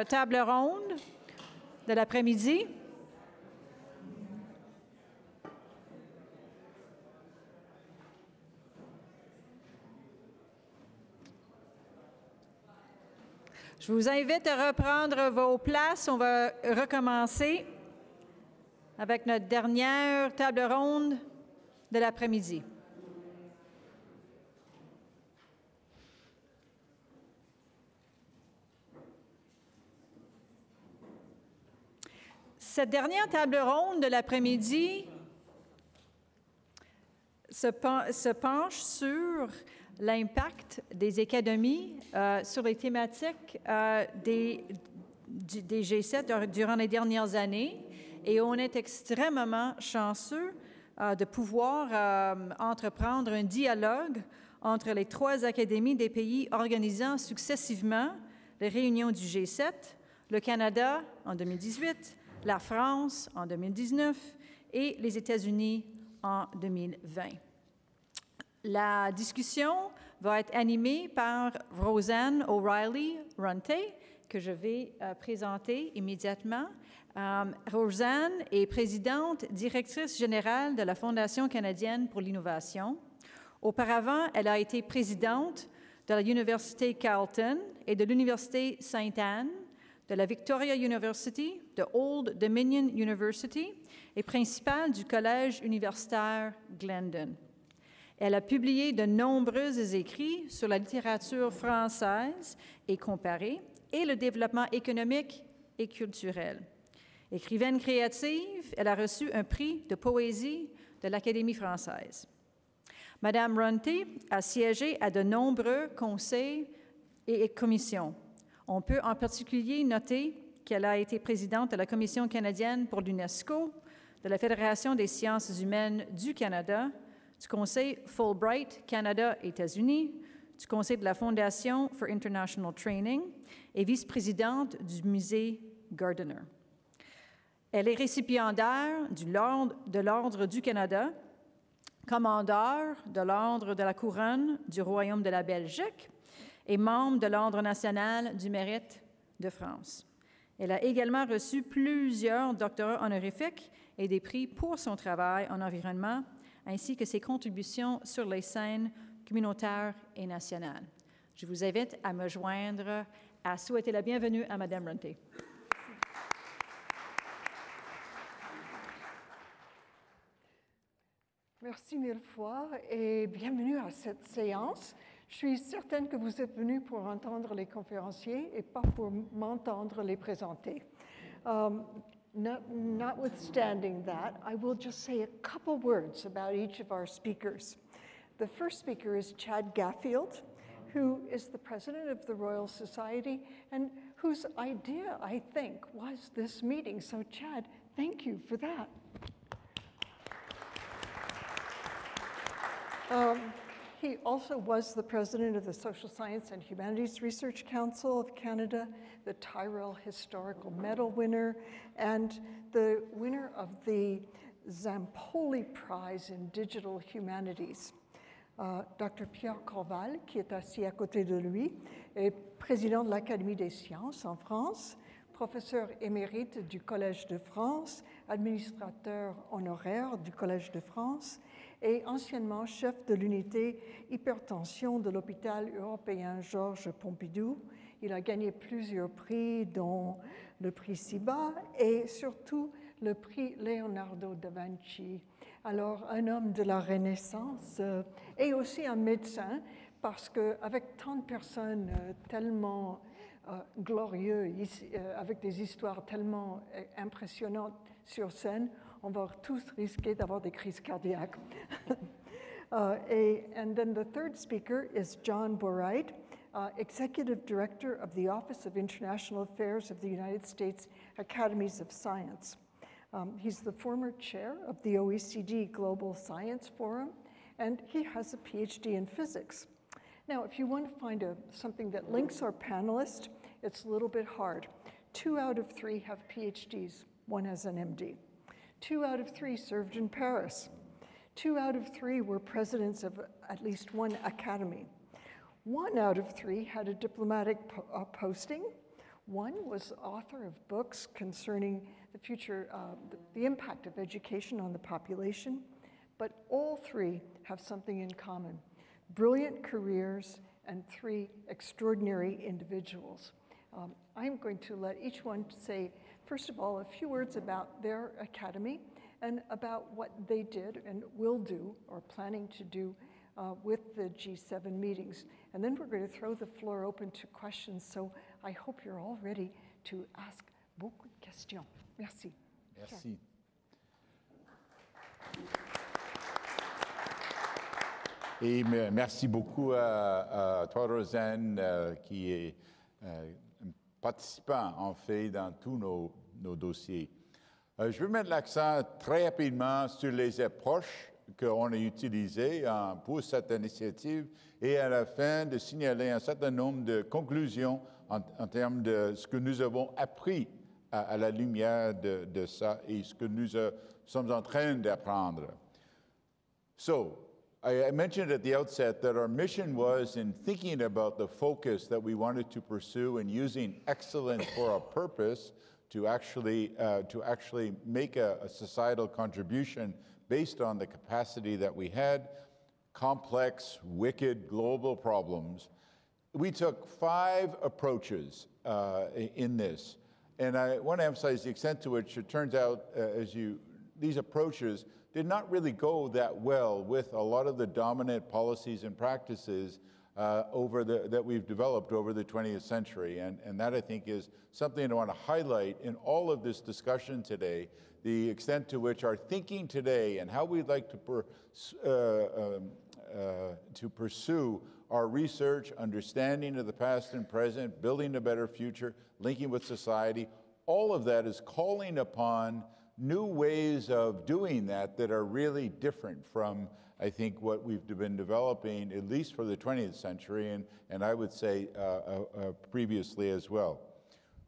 table ronde de l'après-midi. Je vous invite à reprendre vos places. On va recommencer avec notre dernière table ronde de l'après-midi. Cette dernière table ronde de l'après-midi se penche sur l'impact des académies sur les thématiques des G7 durant les dernières années. Et on est extrêmement chanceux de pouvoir entreprendre un dialogue entre les 3 académies des pays organisant successivement les réunions du G7, le Canada en 2018, la France en 2019 et les États-Unis en 2020. La discussion va être animée par Roseann O'Reilly-Runte, que je vais présenter immédiatement. Roseann est présidente directrice générale de la Fondation canadienne pour l'innovation. Auparavant, elle a été présidente de l'Université Carleton et de l'Université Sainte-Anne, de la Victoria University, de Old Dominion University et principale du Collège universitaire Glendon. Elle a publié de nombreux écrits sur la littérature française et comparée et le développement économique et culturel. Écrivaine créative, elle a reçu un prix de poésie de l'Académie française. Madame Runte a siégé à de nombreux conseils et commissions. On peut en particulier noter qu'elle a été présidente de la Commission canadienne pour l'UNESCO, de la Fédération des sciences humaines du Canada, du Conseil Fulbright Canada-États-Unis, du Conseil de la Fondation for International Training et vice-présidente du musée Gardiner. Elle est récipiendaire de l'Ordre du Canada, commandeur de l'Ordre de la Couronne du Royaume de la Belgique et membre de l'Ordre national du Mérite de France. Elle a également reçu plusieurs doctorats honorifiques et des prix pour son travail en environnement, ainsi que ses contributions sur les scènes communautaires et nationales. Je vous invite à me joindre à souhaiter la bienvenue à Mme Runte. Merci mille fois et bienvenue à cette séance. Je suis certaine que vous êtes venus pour entendre les conférenciers et pas pour m'entendre les présenter. Notwithstanding that, I will just say a couple words about each of our speakers. The first speaker is Chad Gaffield, who is the president of the Royal Society and whose idea, I think, was this meeting. So Chad, thank you for that. He also was the president of the Social Science and Humanities Research Council of Canada, the Tyrrell Historical Medal winner, and the winner of the Zampoli Prize in Digital Humanities. Dr. Pierre Corvol, qui est assis à côté de lui, est président de l'Académie des sciences en France, professeur émérite du Collège de France, administrateur honoraire du Collège de France, et anciennement chef de l'unité hypertension de l'hôpital européen Georges Pompidou. Il a gagné plusieurs prix, dont le prix SIBA et surtout le prix Leonardo da Vinci. Alors, un homme de la Renaissance et aussi un médecin, parce qu'avec tant de personnes tellement glorieuses, avec des histoires tellement impressionnantes sur scène, on va tous risquer d'avoir des crises cardiaques. And then the third speaker is John Boright, Executive Director of the Office of International Affairs of the United States Academies of Science. He's the former chair of the OECD Global Science Forum, and he has a PhD in physics. Now, if you want to find something that links our panelists, it's a little bit hard. 2 out of 3 have PhDs. 1 has an MD. 2 out of 3 served in Paris. 2 out of 3 were presidents of at least one academy. 1 out of 3 had a diplomatic posting. One was author of books concerning the future, the impact of education on the population, but all three have something in common: brilliant careers and three extraordinary individuals. I'm going to let each one say, first of all, a few words about their academy and about what they did and will do or planning to do with the G7 meetings. And then we're going to throw the floor open to questions. So I hope you're all ready to ask beaucoup de questions. Merci. Merci. Et merci beaucoup à toi, Roseann, qui est participant, en fait, dans tous nos dossiers. Je vais mettre l'accent très rapidement sur les approches qu'on a utilisées pour cette initiative et à la fin de signaler un certain nombre de conclusions en termes de ce que nous avons appris à la lumière de ça et ce que nous sommes en train d'apprendre. So, I mentioned at the outset that our mission was in thinking about the focus that we wanted to pursue and using excellence for our purpose to actually make a societal contribution based on the capacity that we had, complex, wicked, global problems. We took 5 approaches in this. And I want to emphasize the extent to which it turns out, these approaches did not really go that well with a lot of the dominant policies and practices that we've developed over the 20th century. And that, I think, is something I want to highlight in all of this discussion today, the extent to which our thinking today and how we'd like to pursue our research, understanding of the past and present, building a better future, linking with society, all of that is calling upon new ways of doing that are really different from, I think, what we've been developing, at least for the 20th century, and I would say previously as well.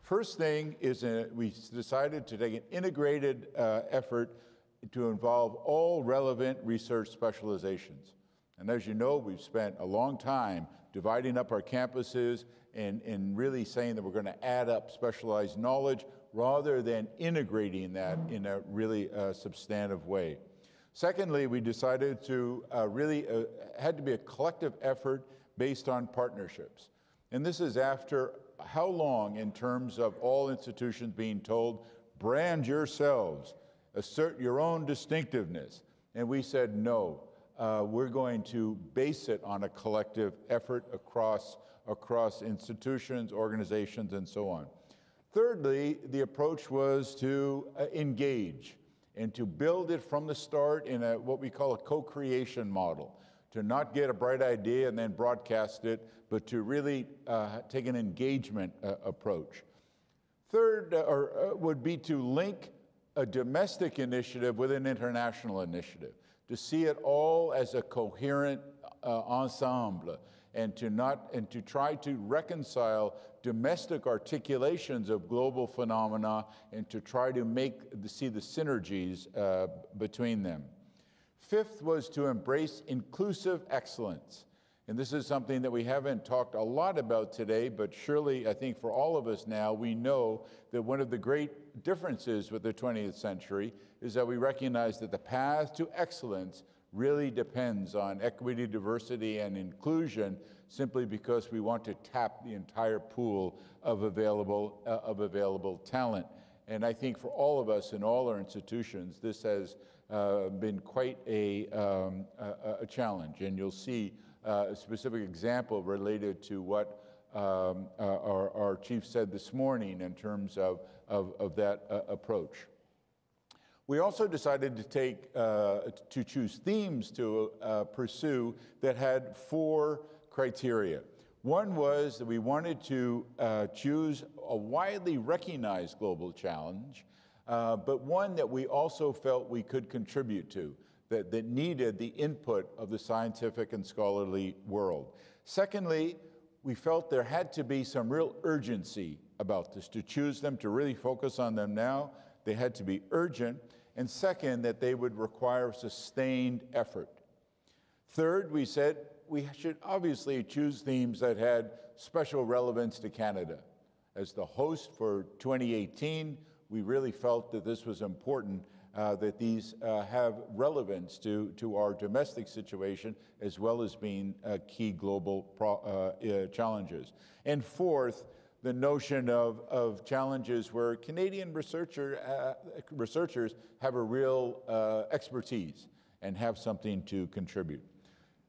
First thing is we decided to take an integrated effort to involve all relevant research specializations. And as you know, we've spent a long time dividing up our campuses and really saying that we're going to add up specialized knowledge rather than integrating that in a really substantive way. Secondly, we decided to had to be a collective effort based on partnerships. And this is after how long in terms of all institutions being told, brand yourselves, assert your own distinctiveness. And we said, no, we're going to base it on a collective effort across institutions, organizations, and so on. Thirdly, the approach was to engage and to build it from the start in what we call a co-creation model, to not get a bright idea and then broadcast it, but to really take an engagement approach. Third would be to link a domestic initiative with an international initiative, to see it all as a coherent ensemble, and to try to reconcile domestic articulations of global phenomena and to try to see the synergies between them. Fifth was to embrace inclusive excellence. And this is something that we haven't talked a lot about today, but surely I think for all of us now, we know that one of the great differences with the 20th century is that we recognize that the path to excellence really depends on equity, diversity, and inclusion, simply because we want to tap the entire pool of available talent. And I think for all of us in all our institutions, this has been quite a challenge. And you'll see a specific example related to what our chief said this morning in terms of that approach. We also decided to choose themes to pursue that had 4 criteria. One was that we wanted to choose a widely recognized global challenge, but one that we also felt we could contribute to, that needed the input of the scientific and scholarly world. Secondly, we felt there had to be some real urgency about this, to choose them, to really focus on them now. They had to be urgent. And second, that they would require sustained effort. Third, we said we should obviously choose themes that had special relevance to Canada. As the host for 2018, we really felt that this was important, that these have relevance to our domestic situation as well as being key global challenges. And fourth, the notion of challenges where Canadian researchers have a real expertise and have something to contribute.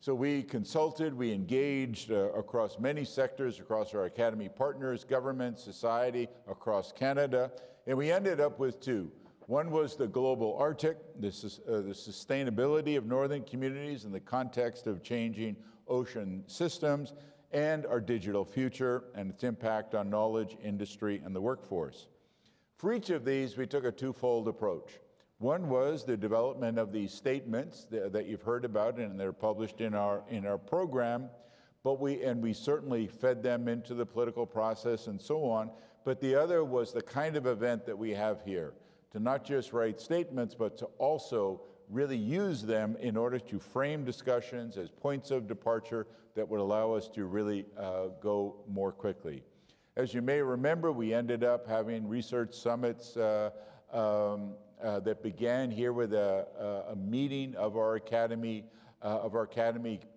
So we consulted, we engaged across many sectors, across our Academy partners, government, society, across Canada, and we ended up with two. One was the global Arctic, the sustainability of northern communities in the context of changing ocean systems, and our digital future and its impact on knowledge, industry, and the workforce. For each of these, we took a twofold approach. One was the development of these statements that you've heard about, and they're published in our program, but we certainly fed them into the political process and so on. But the other was the kind of event that we have here, to not just write statements, but to also really use them in order to frame discussions as points of departure that would allow us to really go more quickly. As you may remember, we ended up having research summits that began here with a meeting of our Academy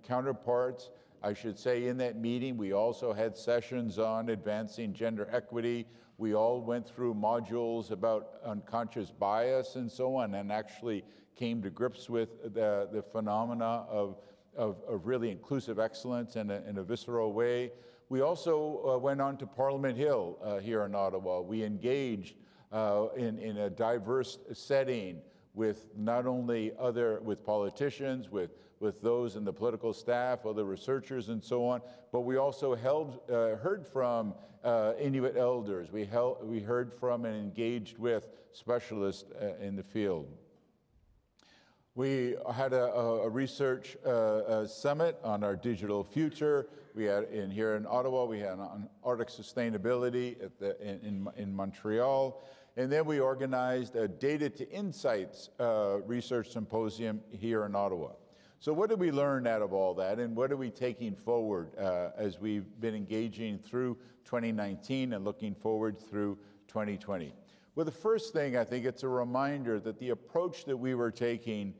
counterparts. I should say in that meeting, we also had sessions on advancing gender equity. We all went through modules about unconscious bias and so on, and actually came to grips with the phenomena of really inclusive excellence in a visceral way. We also went on to Parliament Hill here in Ottawa. We engaged in a diverse setting with not only with politicians, with those in the political staff, other researchers and so on, but we also heard from Inuit elders. We heard from and engaged with specialists in the field. We had a research summit on our digital future. We had here in Ottawa, we had on Arctic sustainability in Montreal. And then we organized a Data to Insights research symposium here in Ottawa. So what did we learn out of all that, and what are we taking forward as we've been engaging through 2019 and looking forward through 2020? Well, the first thing, I think it's a reminder that the approach that we were taking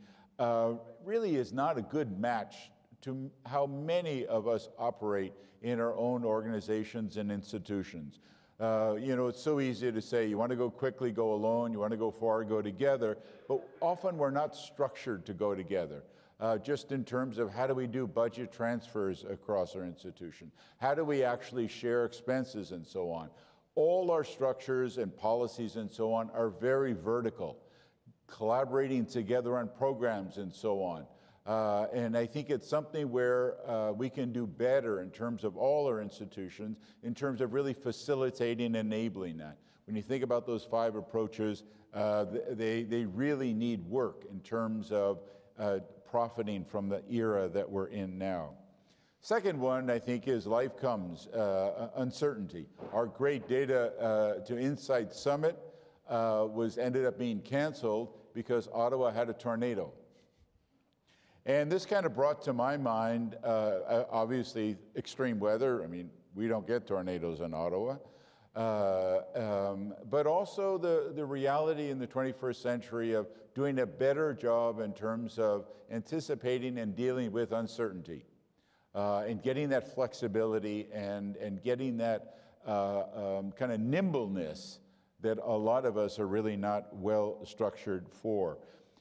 really is not a good match to how many of us operate in our own organizations and institutions. You know, it's so easy to say, you want to go quickly, go alone, you want to go far, go together, but often we're not structured to go together. Just in terms of how do we do budget transfers across our institution? How do we actually share expenses and so on? All our structures and policies and so on are very vertical, collaborating together on programs and so on. And I think it's something where we can do better in terms of all our institutions, in terms of really facilitating and enabling that. When you think about those 5 approaches, they really need work in terms of profiting from the era that we're in now. Second one, I think, is life comes, uncertainty. Our great Data to Insight Summit ended up being canceled because Ottawa had a tornado. And this kind of brought to my mind, obviously, extreme weather. I mean, we don't get tornadoes in Ottawa. But also the reality in the 21st century of doing a better job in terms of anticipating and dealing with uncertainty. And getting that flexibility and getting that kind of nimbleness that a lot of us are really not well structured for.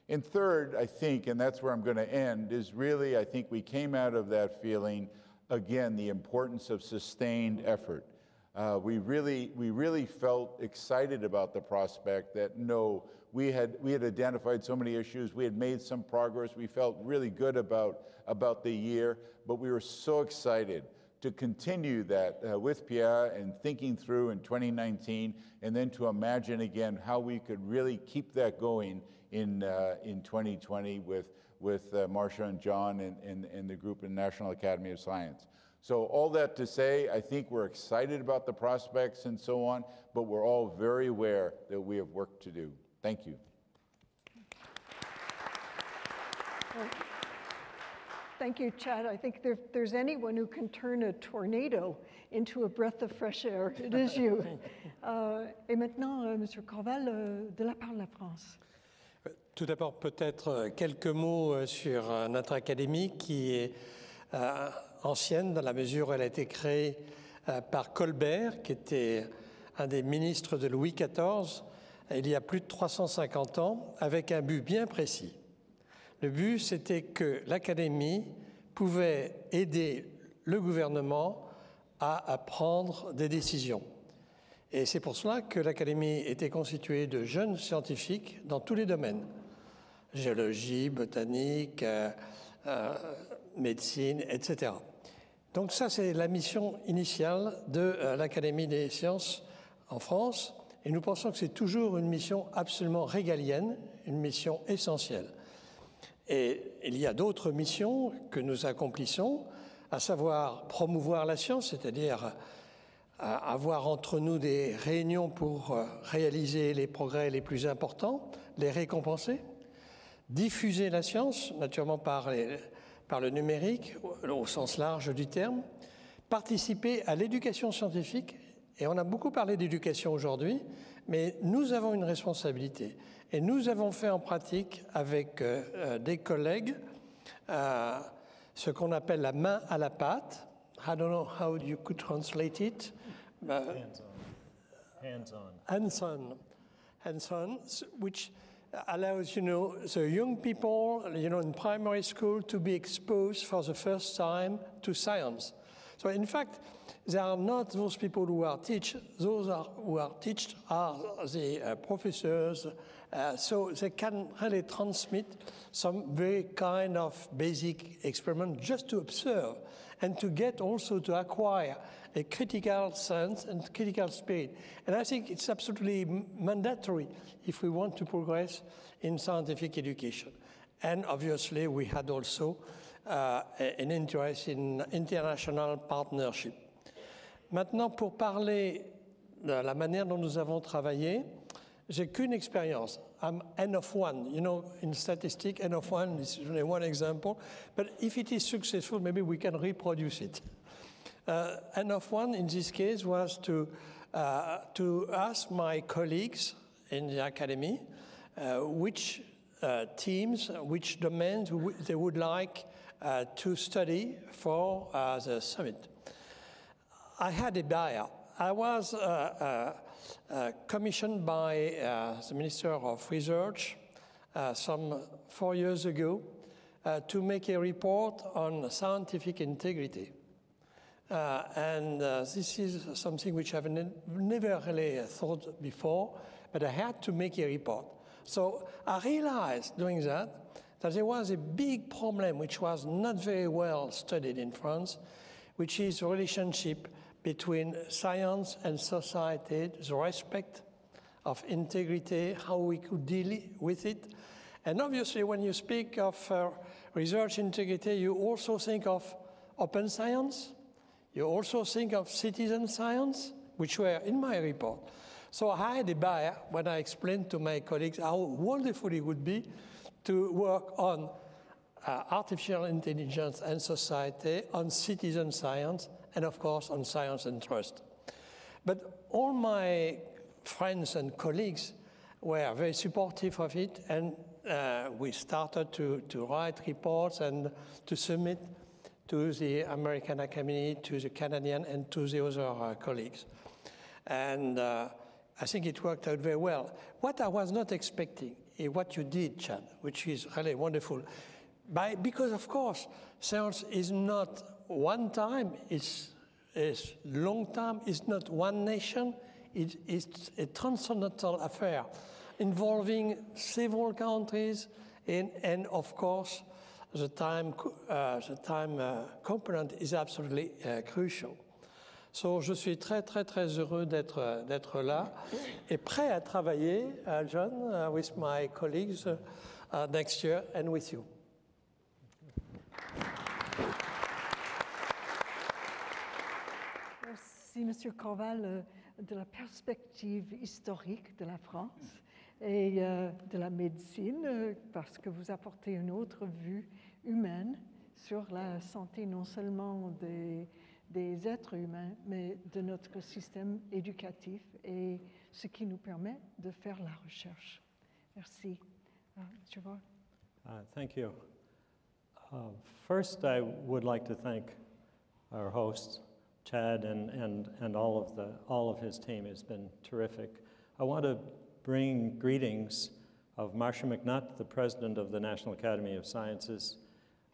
And third, I think, and that's where I'm going to end, is really, I think we came out of that feeling, again, the importance of sustained effort. We really felt excited about the prospect that, no, we had identified so many issues, we had made some progress, we felt really good about the year, but we were so excited to continue that with Pierre and thinking through in 2019, and then to imagine again how we could really keep that going in 2020 with Marcia and John and the group in National Academy of Science. So all that to say, I think we're excited about the prospects and so on, but we're all very aware that we have work to do. Thank you. Thank you, Chad. I think if there's anyone who can turn a tornado into a breath of fresh air, it is you. Et maintenant, Monsieur Corvol, de la part de la France. Tout d'abord, peut-être quelques mots sur notre académie qui est ancienne dans la mesure où elle a été créée par Colbert, qui était un des ministres de Louis XIV, il y a plus de 350 ans, avec un but bien précis. Le but, c'était que l'Académie pouvait aider le gouvernement à prendre des décisions. Et c'est pour cela que l'Académie était constituée de jeunes scientifiques dans tous les domaines. Géologie, botanique, médecine, etc. Donc ça, c'est la mission initiale de l'Académie des sciences en France. Et nous pensons que c'est toujours une mission absolument régalienne, une mission essentielle. Et il y a d'autres missions que nous accomplissons, à savoir promouvoir la science, c'est-à-dire avoir entre nous des réunions pour réaliser les progrès les plus importants, les récompenser, diffuser la science, naturellement par le numérique, au sens large du terme, participer à l'éducation scientifique, et on a beaucoup parlé d'éducation aujourd'hui, mais nous avons une responsabilité. Et nous avons fait en pratique avec des collègues ce qu'on appelle la main à la pâte. I don't know how you could translate it. Hands-on. Hands-on, which allows, the young people, in primary school to be exposed for the first time to science. So in fact, they are not those people who are taught. Who are taught are the professors, so they can really transmit some very kind of basic experiment just to observe and to get also to acquire a critical sense and critical spirit. And I think it's absolutely mandatory if we want to progress in scientific education. And obviously we had also an interest in international partnership. Maintenant, pour parler de la manière dont nous avons travaillé, j'ai qu'une expérience. I'm N of one. In statistics, N of one is only one example. But if it is successful, maybe we can reproduce it. N of one in this case was to ask my colleagues in the Academy which teams, which domains they would like to study for the summit. I had a buyer. I was commissioned by the Minister of Research some 4 years ago to make a report on scientific integrity. And this is something which I've never really thought before, but I had to make a report. So I realized doing that there was a big problem which was not very well studied in France, which is the relationship between science and society, the respect of integrity, how we could deal with it. And obviously, when you speak of research integrity, you also think of open science. You also think of citizen science, which were in my report. So I had a buyer when I explained to my colleagues how wonderful it would be to work on artificial intelligence and society, on citizen science, and of course on science and trust. But all my friends and colleagues were very supportive of it, and we started to write reports and to submit to the American Academy, to the Canadian, and to the other colleagues. And I think it worked out very well. What I was not expecting is what you did, Chad, which is really wonderful. Because, of course, science is not one time, it's long time, it's not one nation, it's a transnational affair involving several countries and of course, the time component is absolutely crucial. So, je suis très, très, très heureux d'être là et prêt à travailler, John, with my colleagues next year and with you. Merci, Monsieur Corvol, de la perspective historique de la France et de la médecine, parce que vous apportez une autre vue humaine sur la santé non seulement des êtres humains, mais de notre système éducatif et ce qui nous permet de faire la recherche. Merci. Monsieur Boright. Thank you. First, I would like to thank our hosts, Chad, and all of his team. Has been terrific. I want to bring greetings of Marcia McNutt, the president of the National Academy of Sciences,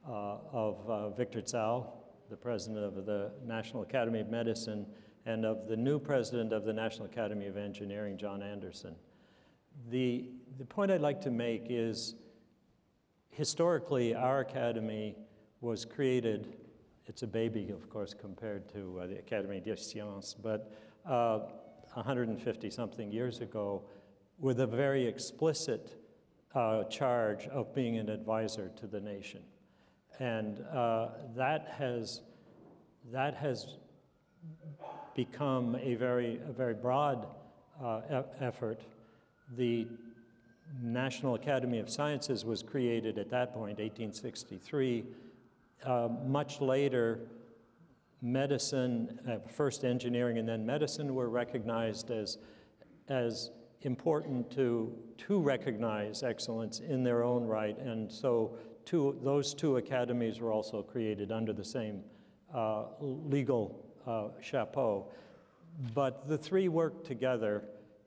of Victor Tsao, the president of the National Academy of Medicine, and of the new president of the National Academy of Engineering, John Anderson. The point I'd like to make is, historically, our academy was created, it's a baby, of course, compared to the Académie des Sciences, but 150-something years ago, with a very explicit charge of being an advisor to the nation. And that has become a very broad effort. The National Academy of Sciences was created at that point, 1863. Much later, medicine, first engineering and then medicine, were recognized as important to recognize excellence in their own right, and so those two academies were also created under the same legal chapeau. But the three work together.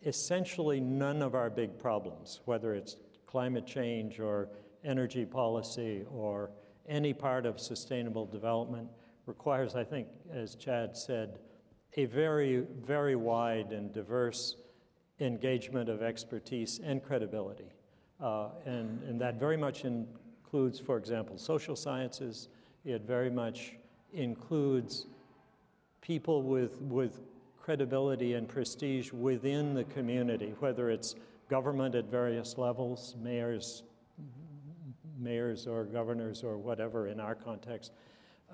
Essentially, none of our big problems, whether it's climate change or energy policy or any part of sustainable development, requires, I think, as Chad said, a very wide and diverse engagement of expertise and credibility. And that very much includes, for example, social sciences. It very much includes people with credibility and prestige within the community, whether it's government at various levels, mayors or governors or whatever in our context.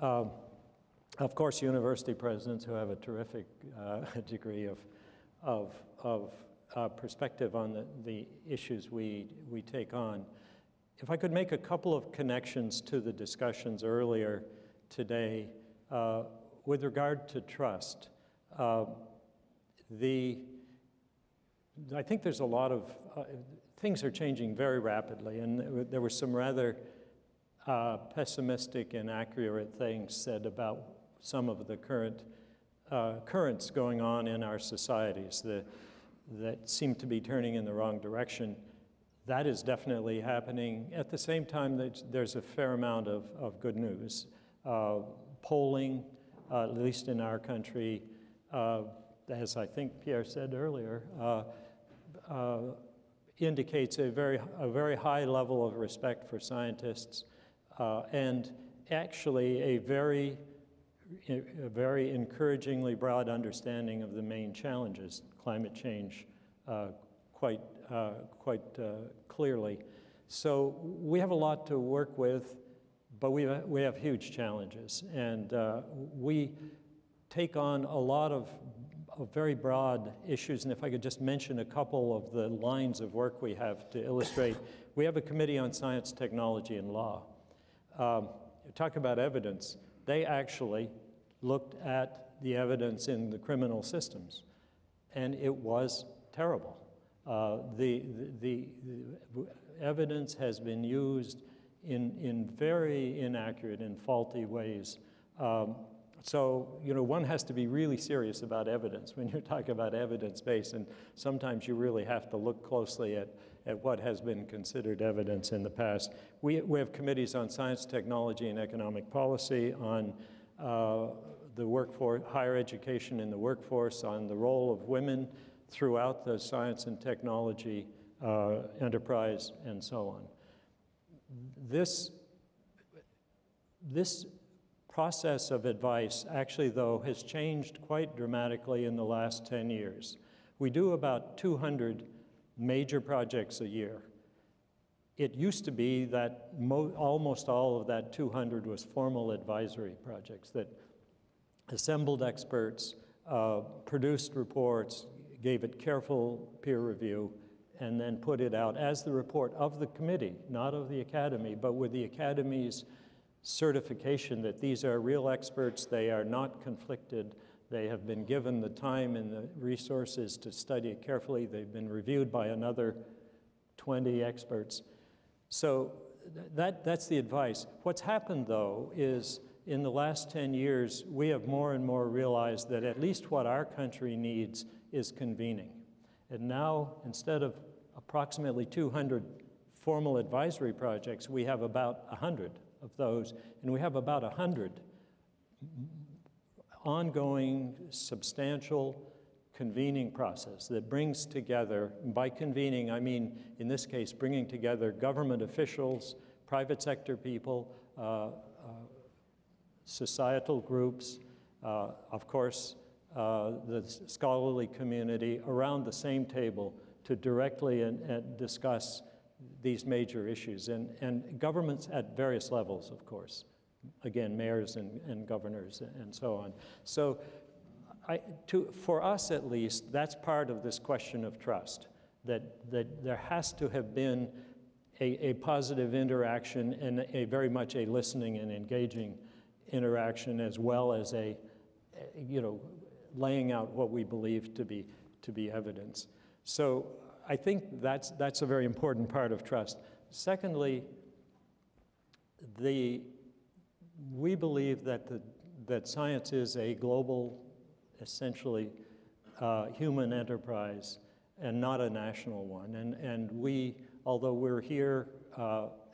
Of course, university presidents who have a terrific degree of perspective on the issues we take on. If I could make a couple of connections to the discussions earlier today with regard to trust. I think there's a lot of, things are changing very rapidly, and there were some rather pessimistic and accurate things said about some of the currents going on in our societies that seem to be turning in the wrong direction. That is definitely happening. At the same time, there's a fair amount of good news. Polling, at least in our country, as I think Pierre said earlier, indicates a very high level of respect for scientists, and actually a very encouragingly broad understanding of the main challenges, climate change, quite clearly. So we have a lot to work with, but we have huge challenges, and we take on a lot of very broad issues. And if I could just mention a couple of the lines of work we have to illustrate. We have a committee on science, technology, and law. Talk about evidence. They actually looked at the evidence in the criminal systems, and it was terrible. The evidence has been used in very inaccurate and faulty ways. So, one has to be really serious about evidence when you're talking about evidence-based, and sometimes you really have to look closely at what has been considered evidence in the past. We have committees on science, technology, and economic policy, on the workforce, higher education in the workforce, on the role of women throughout the science and technology enterprise, and so on. This process of advice actually, though, has changed quite dramatically in the last 10 years. We do about 200 major projects a year. It used to be that almost all of that 200 was formal advisory projects that assembled experts, produced reports, gave it careful peer review, and then put it out as the report of the committee, not of the Academy, but with the Academy's certification that these are real experts, they are not conflicted, they have been given the time and the resources to study it carefully, they've been reviewed by another 20 experts. So that's the advice. What's happened, though, is in the last 10 years, we have more and more realized that at least what our country needs is convening. And now, instead of approximately 200 formal advisory projects, we have about 100 of those, and we have about 100 ongoing, substantial convening process that brings together, and by convening I mean, in this case, bringing together government officials, private sector people, societal groups, of course, the scholarly community around the same table to directly and discuss these major issues, and governments at various levels, of course, again, mayors and governors and so on. So for us at least, that's part of this question of trust, that there has to have been a positive interaction and a very much a listening and engaging interaction, as well as a, laying out what we believe to be evidence. So I think that's a very important part of trust. Secondly, we believe that science is a global, essentially human enterprise and not a national one. And we, although we're here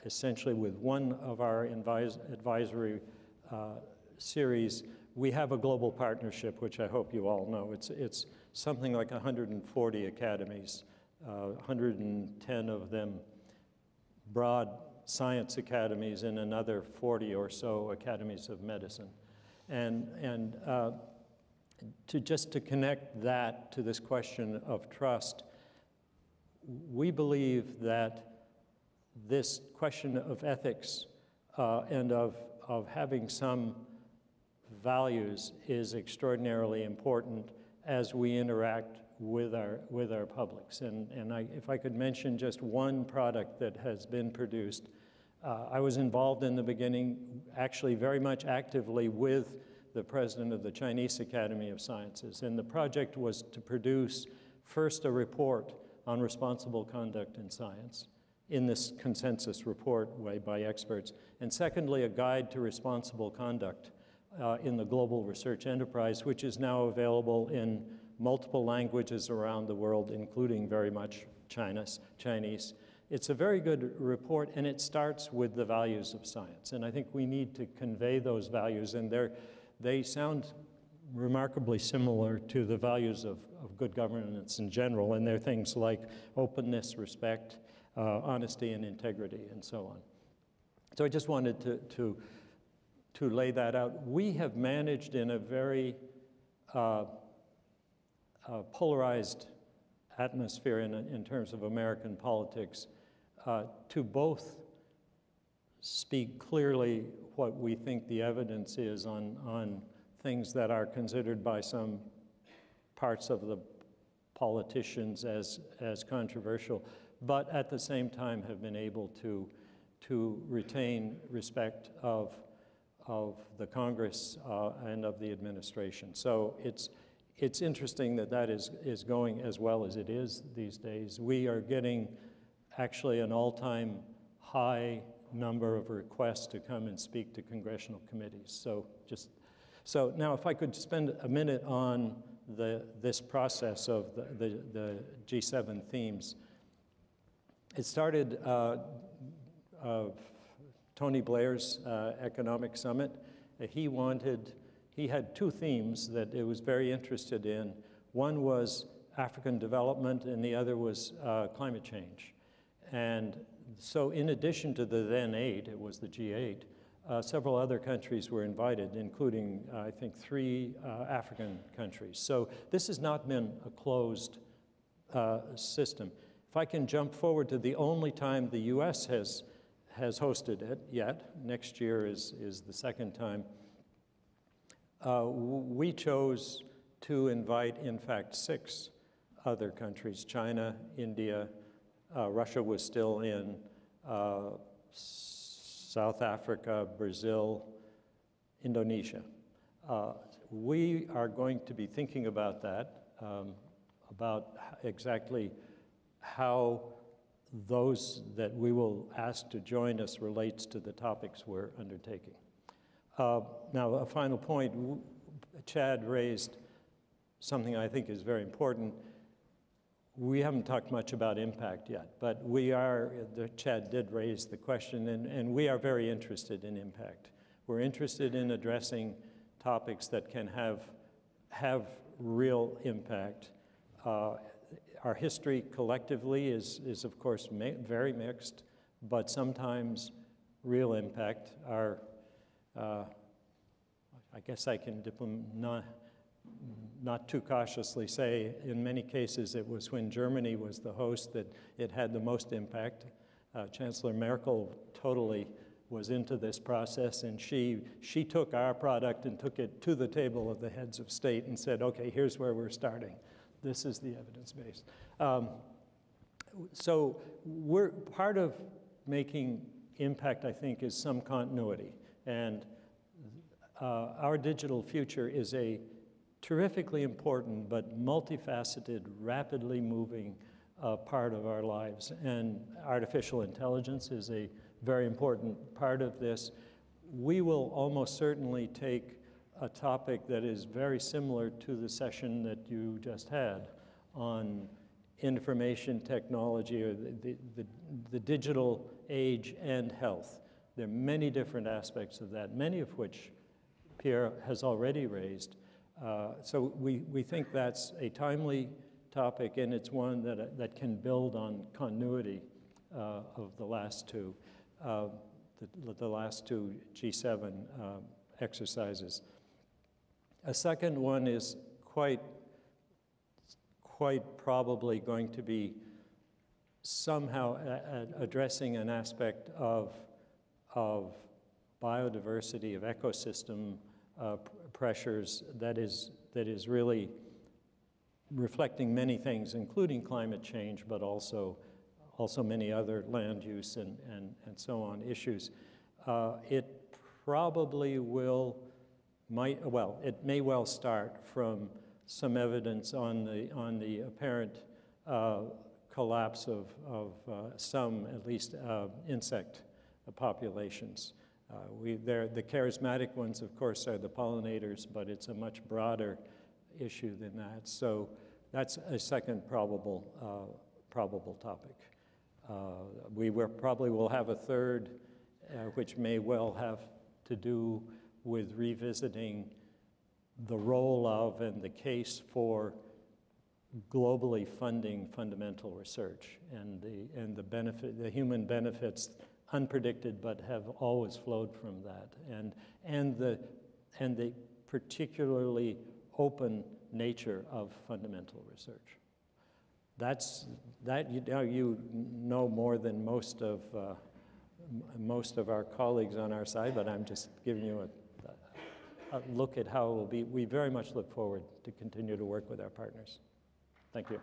essentially with one of our advisory series, we have a global partnership, which I hope you all know. It's something like 140 academies, 110 of them broad science academies, and another 40 or so academies of medicine. And to connect that to this question of trust, we believe that this question of ethics and of having some values is extraordinarily important as we interact with our publics. And if I could mention just one product that has been produced, I was involved in the beginning, actually very much actively with the president of the Chinese Academy of Sciences. And the project was to produce first a report on responsible conduct in science in this consensus report way by experts, and secondly, a guide to responsible conduct in the global research enterprise, which is now available in multiple languages around the world, including very much Chinese. It's a very good report, and it starts with the values of science. And I think we need to convey those values, and they sound remarkably similar to the values of good governance in general, and they're things like openness, respect, honesty and integrity, and so on. So I just wanted to lay that out. We have managed in a very polarized atmosphere in terms of American politics to both speak clearly what we think the evidence is on things that are considered by some parts of the politicians as controversial, but at the same time have been able to retain respect of the Congress and of the administration. So it's interesting that is going as well as it is these days. We are getting actually an all-time high number of requests to come and speak to congressional committees. So now if I could spend a minute on this process of the G7 themes. It started Tony Blair's economic summit. He had two themes that he was very interested in. One was African development, and the other was climate change. And so in addition to the then 8, it was the G8, several other countries were invited, including, I think, 3 African countries. So this has not been a closed system. If I can jump forward to the only time the US has hosted it yet, next year is the second time, we chose to invite, in fact, 6 other countries: China, India, Russia was still in, South Africa, Brazil, Indonesia. We are going to be thinking about that, about exactly how those that we will ask to join us relates to the topics we're undertaking. Now, a final point, Chad raised something I think is very important. We haven't talked much about impact yet, but Chad did raise the question, and we are very interested in impact. We're interested in addressing topics that can have real impact. Our history collectively is of course very mixed, but sometimes real impact are, I guess I can not too cautiously say, in many cases it was when Germany was the host that it had the most impact. Chancellor Merkel totally was into this process, and she took our product and took it to the table of the heads of state and said, okay, here's where we're starting. This is the evidence base. So we're part of making impact, I think, is some continuity. And our digital future is a terrifically important but multifaceted, rapidly moving part of our lives. And artificial intelligence is a very important part of this. We will almost certainly take a topic that is very similar to the session that you just had on information technology or the digital age and health. There are many different aspects of that, many of which Pierre has already raised. So we think that's a timely topic, and it's one that can build on continuity of the last two G7 exercises. A second one is quite probably going to be somehow addressing an aspect of biodiversity, of ecosystem pressures that is really reflecting many things, including climate change, but also many other land use and so on issues. It probably it may well start from some evidence on the apparent collapse of some, at least, insect populations. The charismatic ones, of course, are the pollinators, but it's a much broader issue than that. So that's a second probable topic. We probably will have a third, which may well have to do with revisiting the role of and the case for globally funding fundamental research and the human benefits, unpredicted but have always flowed from that, and the particularly open nature of fundamental research. You know more than most of our colleagues on our side, but I'm just giving you a look at how it will be. We very much look forward to continue to work with our partners. Thank you.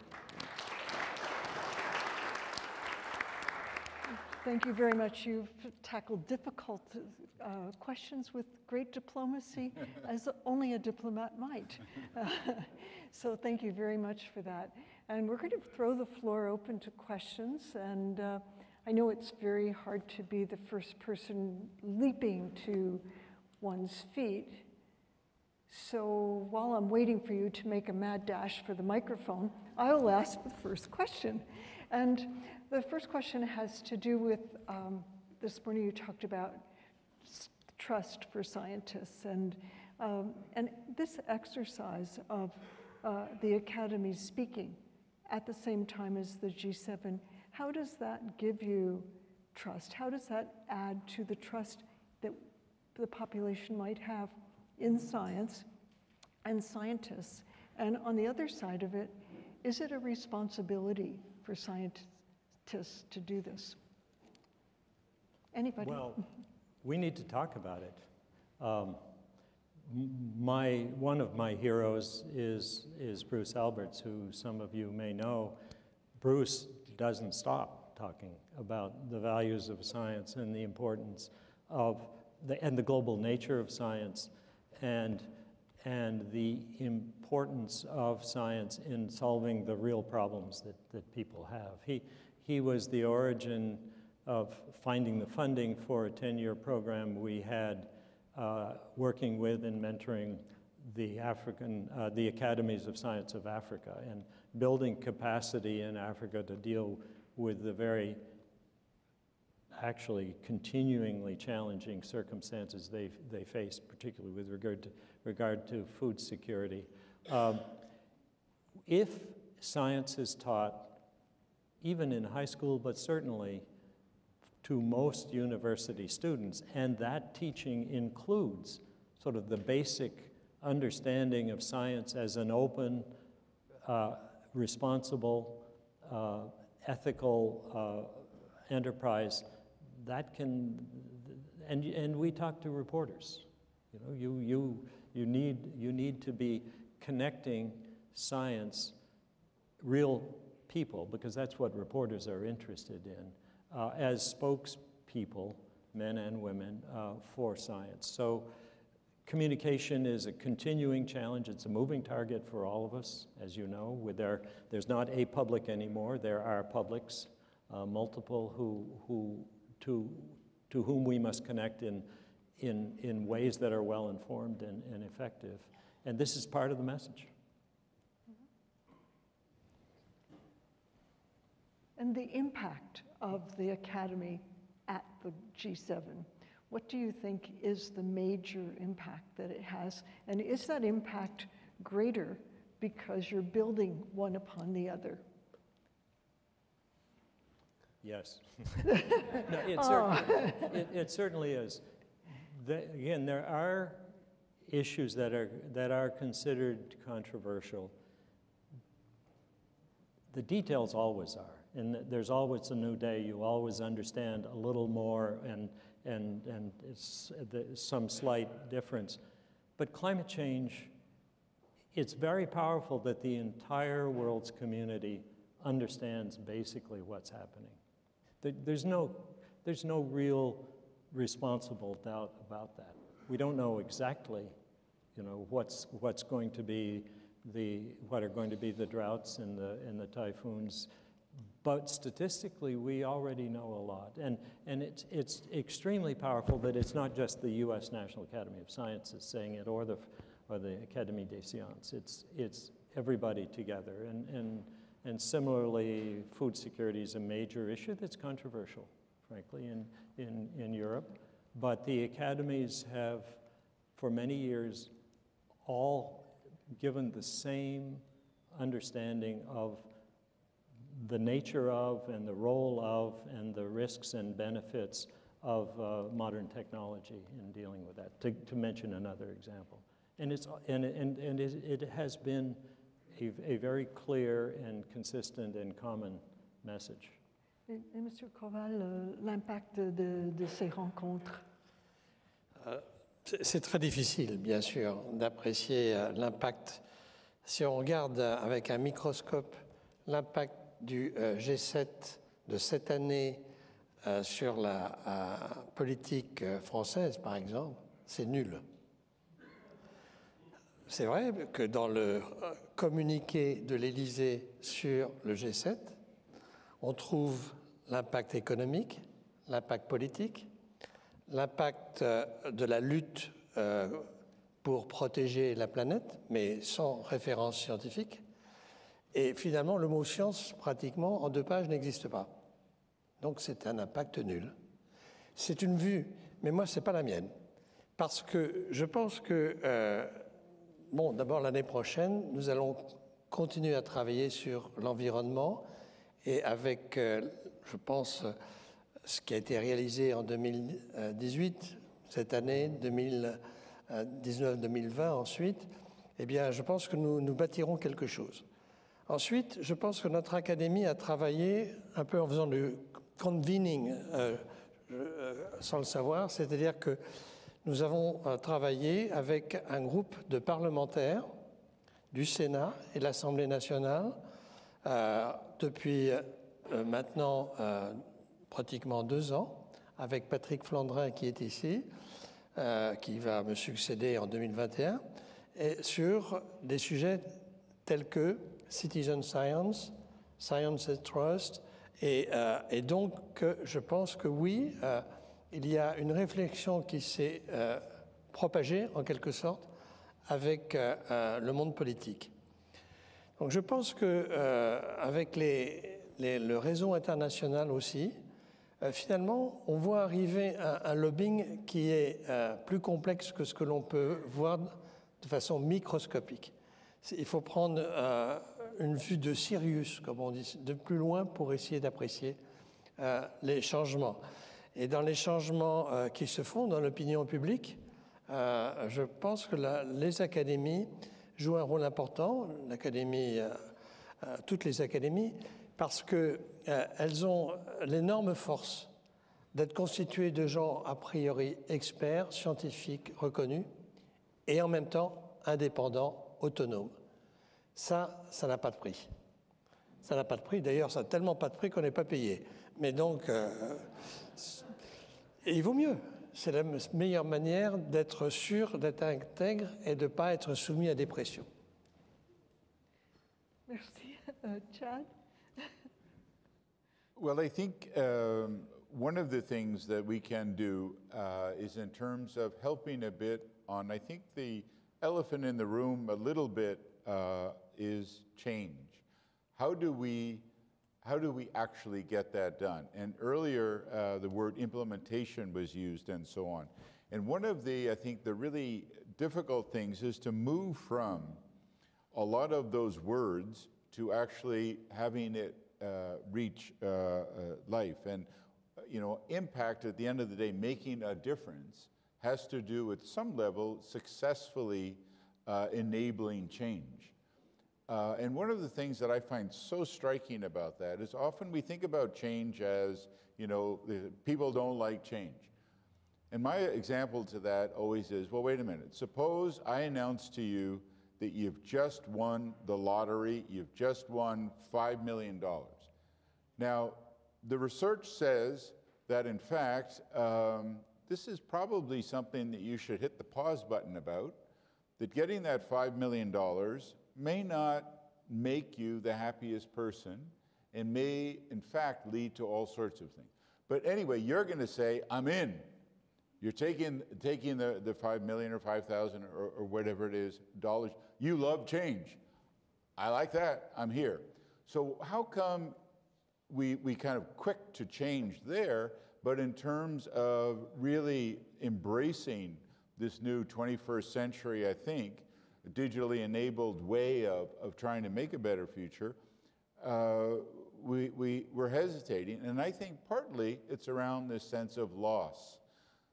Thank you very much. You've tackled difficult questions with great diplomacy, as only a diplomat might. So thank you very much for that. And we're going to throw the floor open to questions. And I know it's very hard to be the first person leaping to one's feet. So while I'm waiting for you to make a mad dash for the microphone, I will ask the first question. And the first question has to do with, this morning you talked about trust for scientists, and this exercise of the Academy speaking at the same time as the G7, how does that give you trust? How does that add to the trust that the population might have in science and scientists? And on the other side of it, is it a responsibility for scientists to do this? Anybody? Well, we need to talk about it. One of my heroes is Bruce Alberts, who some of you may know. Bruce doesn't stop talking about the values of science and the importance of the global nature of science and the importance of science in solving the real problems that people have. He was the origin of finding the funding for a 10-year program we had working with and mentoring the Academies of Science of Africa and building capacity in Africa to deal with the very actually continuingly challenging circumstances they face, particularly with regard to food security. If science is taught, even in high school, but certainly to most university students, and that teaching includes sort of the basic understanding of science as an open, responsible, ethical enterprise, that can, and we talk to reporters. You need to be connecting science, real people, because that's what reporters are interested in, as spokespeople, men and women, for science. So communication is a continuing challenge. It's a moving target for all of us, as you know. There's not a public anymore. There are publics, multiple to whom we must connect in ways that are well-informed and effective. And this is part of the message. And the impact of the Academy at the G7, what do you think is the major impact that it has? And is that impact greater because you're building one upon the other? Yes. No, it certainly is. Again, there are issues that are considered controversial. The details always are, and there's always a new day. You always understand a little more, and it's some slight difference. But climate change, it's very powerful that the entire world's community understands basically what's happening. There's no real responsible doubt about that. We don't know exactly, what's going to be what are going to be the droughts and the typhoons, but statistically we already know a lot, and it's extremely powerful that it's not just the U.S. National Academy of Sciences saying it or the Académie des Sciences. It's everybody together, and similarly, food security is a major issue that's controversial, frankly, in Europe. But the academies have, for many years, all given the same understanding of the nature of and the role of and the risks and benefits of modern technology in dealing with that, to mention another example. And it has been a very clear and consistent and common message. Et Monsieur Corvol, l'impact de ces rencontres? C'est très difficile, bien sûr, d'apprécier l'impact. Si on regarde avec un microscope l'impact du G7 de cette année sur la politique française, par exemple, c'est nul. C'est vrai que dans le communiqué de l'Élysée sur le G7, on trouve l'impact économique, l'impact politique, l'impact de la lutte pour protéger la planète, mais sans référence scientifique. Et finalement, le mot science, pratiquement, en 2 pages, n'existe pas. Donc c'est un impact nul. C'est une vue, mais moi, ce n'est pas la mienne. Parce que je pense que, d'abord l'année prochaine, nous allons continuer à travailler sur l'environnement et avec, je pense, ce qui a été réalisé en 2018, cette année, 2019-2020 ensuite, eh bien, je pense que nous bâtirons quelque chose. Ensuite, je pense que notre académie a travaillé un peu en faisant le convening, sans le savoir, c'est-à-dire que nous avons travaillé avec un groupe de parlementaires du Sénat et de l'Assemblée nationale depuis maintenant pratiquement 2 ans, avec Patrick Flandrin qui est ici, qui va me succéder en 2021, et sur des sujets tels que Citizen Science, Science and Trust, et donc je pense que oui, il y a une réflexion qui s'est propagée en quelque sorte avec le monde politique. Donc je pense qu'avec le réseau international aussi, finalement, on voit arriver un lobbying qui est plus complexe que ce que l'on peut voir de façon microscopique. Il faut prendre une vue de Sirius, comme on dit, de plus loin pour essayer d'apprécier les changements. Et dans les changements qui se font dans l'opinion publique, je pense que les académies jouent un rôle important, l'académie, toutes les académies, parce qu'elles ont l'énorme force d'être constituées de gens a priori experts, scientifiques, reconnus, et en même temps indépendants, autonomes. Ça n'a pas de prix. Ça n'a pas de prix. D'ailleurs, ça n'a tellement pas de prix qu'on n'est pas payé. Mais donc, il vaut mieux. C'est la meilleure manière d'être sûr, d'être intègre et de ne pas être soumis à des pressions. Merci. Chad? Well, I think one of the things that we can do is in terms of helping a bit on, I think the elephant in the room a little bit is change. How do we actually get that done? And earlier, the word implementation was used and so on. And one of I think the really difficult things is to move from a lot of those words to actually having it reach life. And, impact at the end of the day, making a difference, has to do at some level successfully enabling change. And one of the things that I find so striking about that is often we think about change as, people don't like change. And my example to that always is, well, wait a minute. Suppose I announce to you that you've just won the lottery, you've just won $5 million. Now, the research says that, in fact, this is probably something that you should hit the pause button about, that getting that $5 million may not make you the happiest person and may, in fact, lead to all sorts of things. But anyway, you're going to say, I'm in. You're taking the 5 million or 5,000 or whatever it is, dollars. You love change. I like that. I'm here. So how come we kind of quick to change there, but in terms of really embracing this new 21st century, I think, digitally enabled way of trying to make a better future, we're hesitating. And I think partly it's around this sense of loss.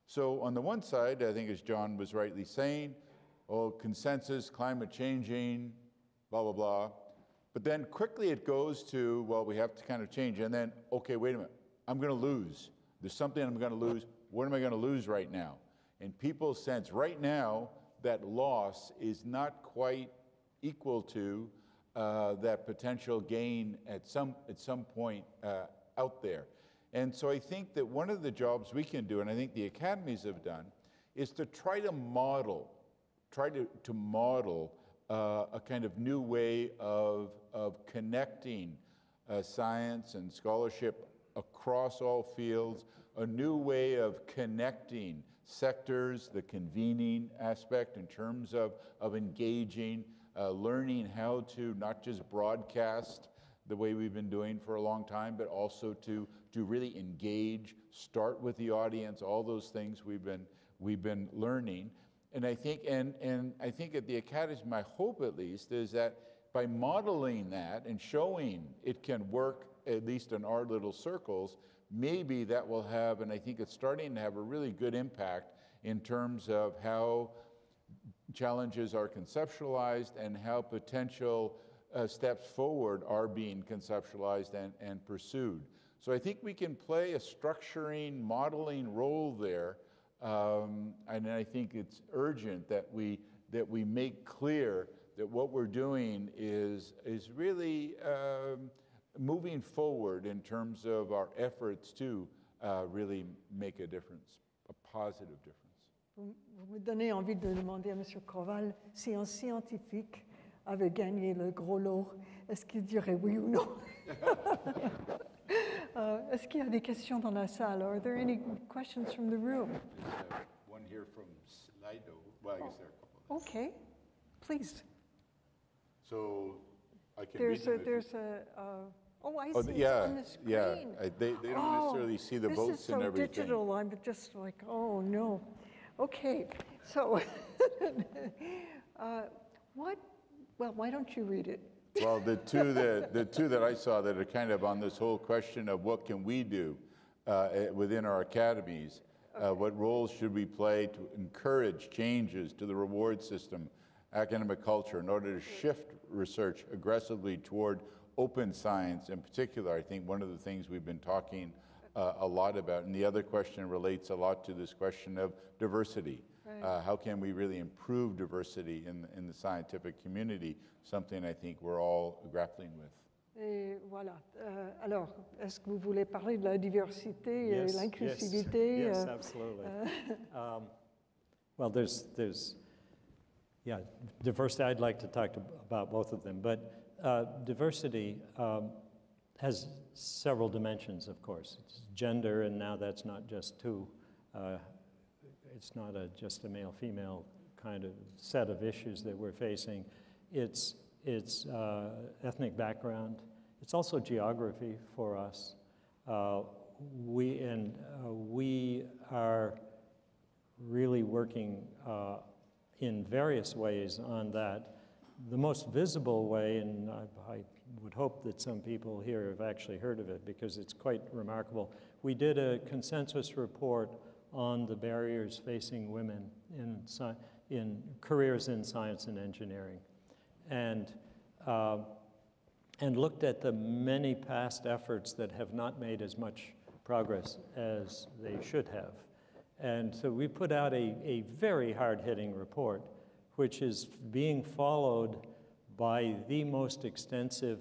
So on the one side, I think as John was rightly saying, consensus, climate changing, blah, blah, blah. But then quickly it goes to, well, we have to kind of change. And then, okay, wait a minute, I'm going to lose. There's something I'm going to lose. What am I going to lose right now? And people sense right now that loss is not quite equal to that potential gain at some point out there. And so I think that one of the jobs we can do, and I think the academies have done, is to try to model a kind of new way of connecting science and scholarship across all fields, a new way of connecting sectors, the convening aspect in terms of engaging, learning how to not just broadcast the way we've been doing for a long time, but also to really engage, start with the audience, all those things we've been learning. And I think I think at the Academy, my hope at least is that by modeling that and showing it can work, at least in our little circles, maybe that will have, and I think it's starting to have a really good impact in terms of how challenges are conceptualized and how potential steps forward are being conceptualized and pursued. So I think we can play a structuring, modeling role there, and I think it's urgent that we make clear that what we're doing is really moving forward in terms of our efforts to really make a difference, a positive difference. Vous me donnez envie de demander à M. Corvol si un scientifique avait gagné le gros lot, est-ce qu'il dirait oui ou non? Est-ce qu'il y a des questions dans la salle? Are there any questions from the room? One here from Slido. Well, I guess there are a couple. Okay, please. So I can read them. Oh, I Oh, see yeah, it's on the screen. yeah. They don't necessarily see the votes This is and so everything. digital, I'm just like, oh, no. Okay, so why don't you read it? Well, the two that I saw that are kind of on this whole question of what can we do within our academies, what roles should we play to encourage changes to the reward system, academic culture, in order to shift research aggressively toward open science in particular. I think one of the things we've been talking a lot about, and the other question relates a lot to this question of diversity. Right. How can we really improve diversity in the scientific community, something I think we're all grappling with. Et voilà. Alors, est-ce que vous voulez parler de la diversité et l'inclusivité? Yes, absolutely. Well, there's diversity. I'd like to talk about both of them, but diversity has several dimensions, of course. It's gender, and now that's not just two. It's not just a male-female kind of set of issues that we're facing. It's ethnic background. It's also geography for us. We are really working in various ways on that. The most visible way, and I would hope that some people here have actually heard of it because it's quite remarkable. We did a consensus report on the barriers facing women in careers in science and engineering, and looked at the many past efforts that have not made as much progress as they should have. And so we put out a very hard-hitting report, which is being followed by the most extensive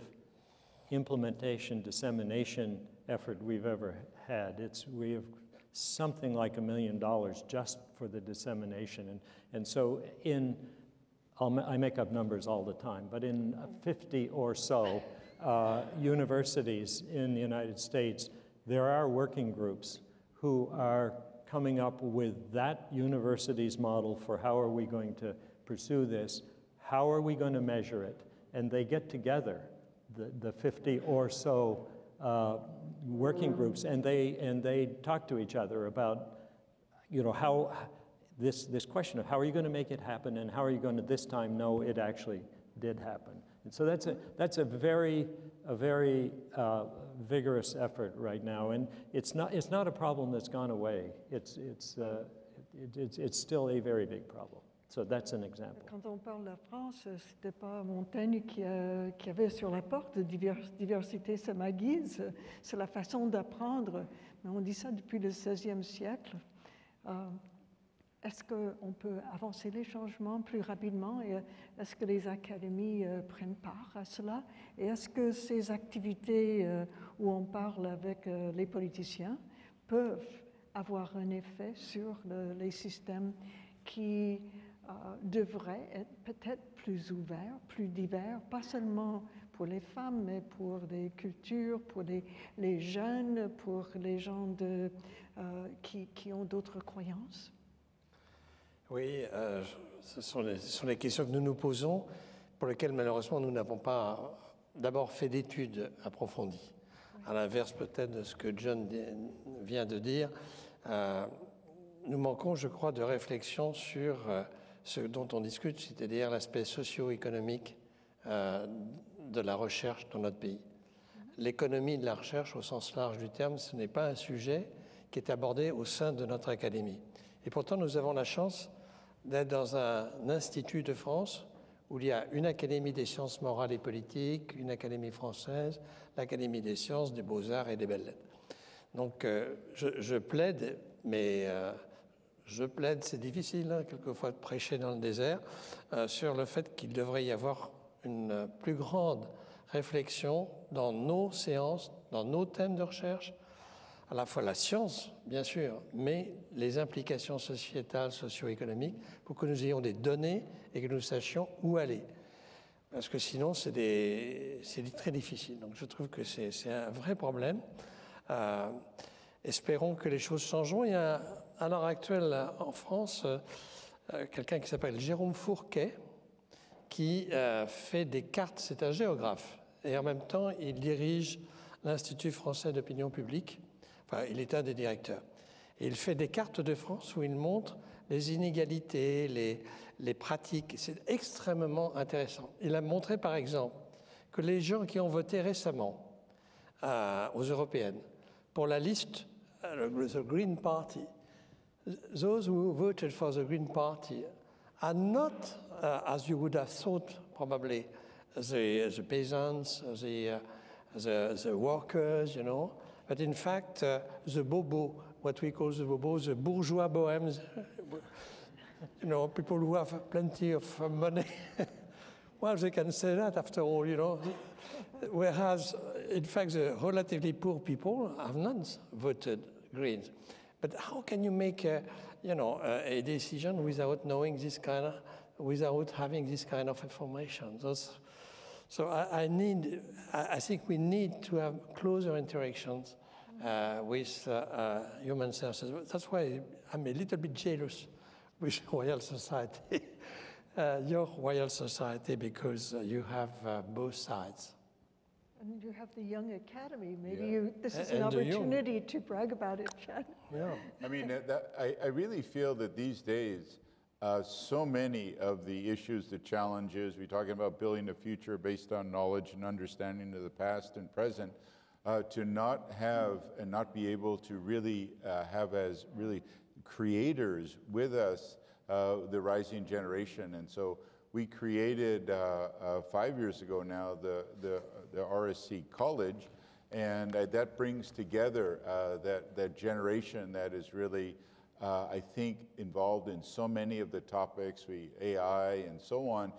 implementation, dissemination effort we've ever had. We have something like $1 million just for the dissemination. And so I make up numbers all the time, but in 50 or so universities in the United States, there are working groups who are coming up with that university's model for how are we going to pursue this, how are we going to measure it, and they get together, the 50 or so working groups, and they talk to each other about, how this question of how are you going to make it happen, and how are you going to this time know it actually did happen. And so that's a very vigorous effort right now, and it's not a problem that's gone away. It's still a very big problem. So that's an example. Quand on parle de la France, c'était pas Montaigne qui avait sur la porte diversité, c'est ma guise, c'est la façon d'apprendre. Mais on dit ça depuis le XVIe siècle. Est-ce qu'on peut avancer les changements plus rapidement et est-ce que les académies prennent part à cela? Et est-ce que ces activités où on parle avec les politiciens peuvent avoir un effet sur les systèmes qui devraient être peut-être plus ouverts, plus divers, pas seulement pour les femmes, mais pour des cultures, pour les jeunes, pour les gens qui ont d'autres croyances? Oui, ce sont les questions que nous nous posons, pour lesquelles malheureusement nous n'avons pas d'abord fait d'études approfondies. À l'inverse peut-être de ce que John vient de dire, nous manquons, je crois, de réflexion sur ce dont on discute, c'est-à-dire l'aspect socio-économique de la recherche dans notre pays. L'économie de la recherche, au sens large du terme, ce n'est pas un sujet qui est abordé au sein de notre académie. Et pourtant, nous avons la chance d'être dans un institut de France où il y a une académie des sciences morales et politiques, une académie française, l'académie des sciences, des beaux-arts et des belles-lettres. Donc, je plaide, mais c'est difficile, hein, quelquefois, de prêcher dans le désert, sur le fait qu'il devrait y avoir une plus grande réflexion dans nos séances, dans nos thèmes de recherche, à la fois la science, bien sûr, mais les implications sociétales, socio-économiques, pour que nous ayons des données et que nous sachions où aller. Parce que sinon, c'est très difficile. Donc je trouve que c'est un vrai problème. Espérons que les choses changeront. Il y a à l'heure actuelle en France quelqu'un qui s'appelle Jérôme Fourquet qui fait des cartes, c'est un géographe, et en même temps il dirige l'Institut français d'opinion publique. Enfin, il est un des directeurs. Et il fait des cartes de France où il montre les inégalités, les pratiques. C'est extrêmement intéressant. Il a montré, par exemple, que les gens qui ont voté récemment aux européennes pour la liste, the Green Party, those who voted for the Green Party are not, as you would have thought, probably, the peasants, the workers, you know, but in fact, the bobo, what we call the bobo, the bourgeois bohemes, you know, people who have plenty of money. Well, they can say that after all, you know. Whereas, in fact, the relatively poor people have not voted Greens. But how can you make, a decision without knowing this kind of, without having this kind of information? So I think we need to have closer interactions with human services. That's why I'm a little bit jealous with Royal Society, your Royal Society, because you have both sides. And you have the Young Academy. Maybe this is an opportunity to brag about it, Chad. Yeah. I mean, I really feel that these days, so many of the issues, the challenges, we're talking about building a future based on knowledge and understanding of the past and present, to not have and not be able to really have as really creators with us the rising generation. And so we created 5 years ago now the RSC College, and that brings together that generation that is really I think involved in so many of the topics, AI and so on,